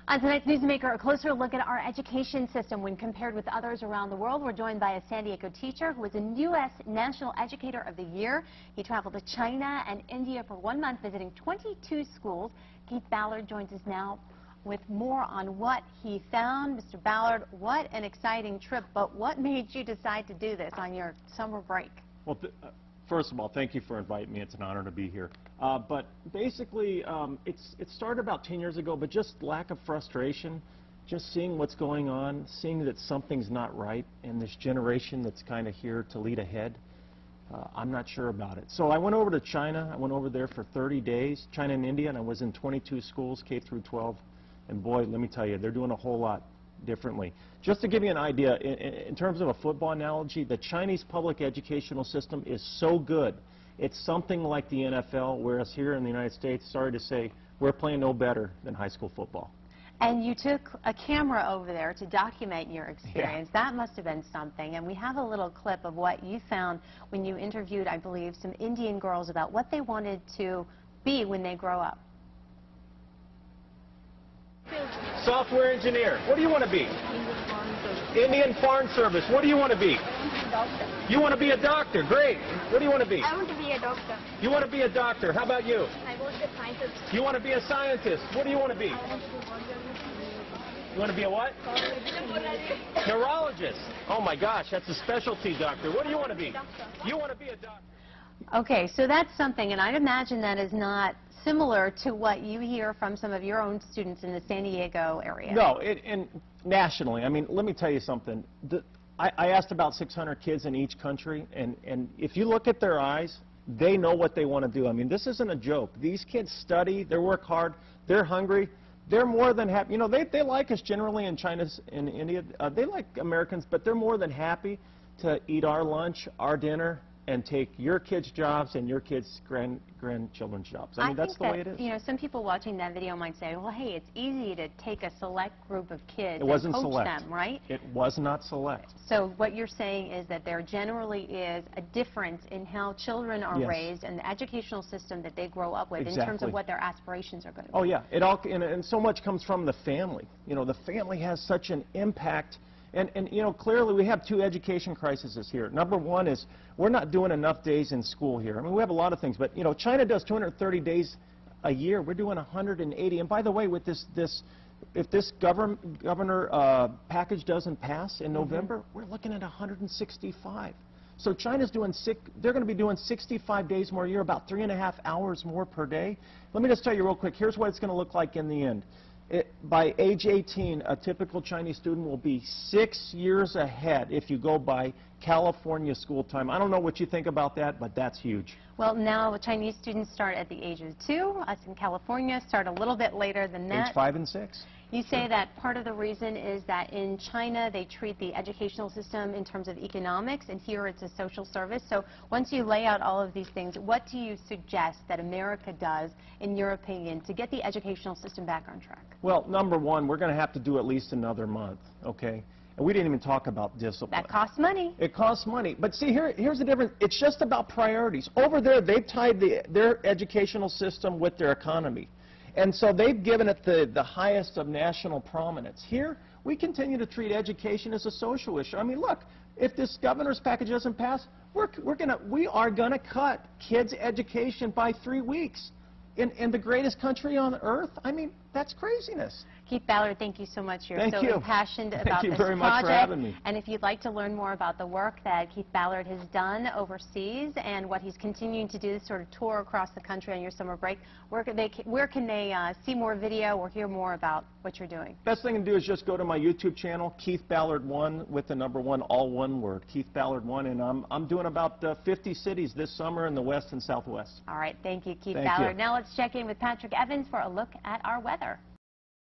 On tonight's Newsmaker, a closer look at our education system when compared with others around the world. We're joined by a San Diego teacher who was a U.S. National Educator of the Year. He traveled to China and India for 1 month, visiting 22 schools. Keith Ballard joins us now with more on what he found. Mr. Ballard, what an exciting trip, but what made you decide to do this on your summer break? Well, first of all, thank you for inviting me. It's an honor to be here. But basically, it started about 10 years ago, but just lack of frustration, just seeing what's going on, seeing that something's not right, and this generation that's kind of here to lead ahead, I'm not sure about it. So I went over to China. I went over there for 30 days, China and India, and I was in 22 schools, K through 12. And boy, let me tell you, they're doing a whole lot differently. Just to give you an idea, in terms of a football analogy, the Chinese public educational system is so good. It's something like the NFL, whereas here in the United States, sorry to say, we're playing no better than high school football. And you took a camera over there to document your experience. Yeah. That must have been something. And we have a little clip of what you found when you interviewed, I believe, some Indian girls about what they wanted to be when they grow up. Software engineer. What do you want to be? Indian Foreign Service. What do you want to be? Doctor. You want to be a doctor. Great. What do you want to be? I want to be a doctor. You want to be a doctor. How about you? I want to be a scientist. You want to be a scientist. What do you want to be? I want to be You want to be a what? Neurologist. Oh my gosh, that's a specialty doctor. What do you want to be? You want to be a doctor. Okay, so that's something, and I'd imagine that is not similar to what you hear from some of your own students in the San Diego area. No, and nationally, I mean, let me tell you something. I asked about 600 kids in each country, and if you look at their eyes, they know what they want to do. I mean, this isn't a joke. These kids study, they work hard, they're hungry, they're more than happy. You know, they like us generally in China and India. They like Americans, but they're more than happy to eat our lunch, our dinner, and take your kids' jobs and your kids' grandchildren's jobs. I mean, that's the way it is. You know, some people watching that video might say, well, hey, it's easy to take a select group of kids and coach select. them, right? It was not select. So what you're saying is that there generally is a difference in how children are Yes. raised and the educational system that they grow up with Exactly. in terms of what their aspirations are going to be. Oh, yeah. It all, and so much comes from the family. You know, the family has such an impact. And you know, clearly we have two education crises here. Number one is we're not doing enough days in school here. I mean, we have a lot of things, but you know, China does 230 days a year. We're doing 180. And by the way, with if this governor package doesn't pass in November, we're looking at 165. So China's doing they're going to be doing 65 days more a year, about 3.5 hours more per day. Let me just tell you real quick. Here's what it's going to look like in the end. By age 18, a typical Chinese student will be 6 years ahead if you go by California school time. I don't know what you think about that, but that's huge. Well, now Chinese students start at the age of 2. Us in California start a little bit later than that. Age 5 and 6. You say that part of the reason is that in China they treat the educational system in terms of economics, and here it's a social service. So once you lay out all of these things, what do you suggest that America does, in your opinion, to get the educational system back on track? Well, number one, we're going to have to do at least another month, okay? And we didn't even talk about discipline. That costs money. It costs money. But see, here's the difference. It's just about priorities. Over there, they've tied their educational system with their economy. And so they've given it the highest of national prominence. Here, we continue to treat education as a social issue. I mean, look, if this governor's package doesn't pass, we are gonna cut kids' education by 3 weeks in the greatest country on earth. I mean, that's craziness. Keith Ballard, thank you so much. You're Thank so you. impassioned about this project. Thank you very much for having me. And if you'd like to learn more about the work that Keith Ballard has done overseas and what he's continuing to do, this sort of tour across the country on your summer break, where can they see more video or hear more about what you're doing? Best thing to do is just go to my YouTube channel, Keith Ballard 1, with the number 1, all one word, Keith Ballard 1, and I'm doing about 50 cities this summer in the West and Southwest. All right, thank you, Keith Thank Ballard. you. Now let's check in with Patrick Evans for a look at our weather.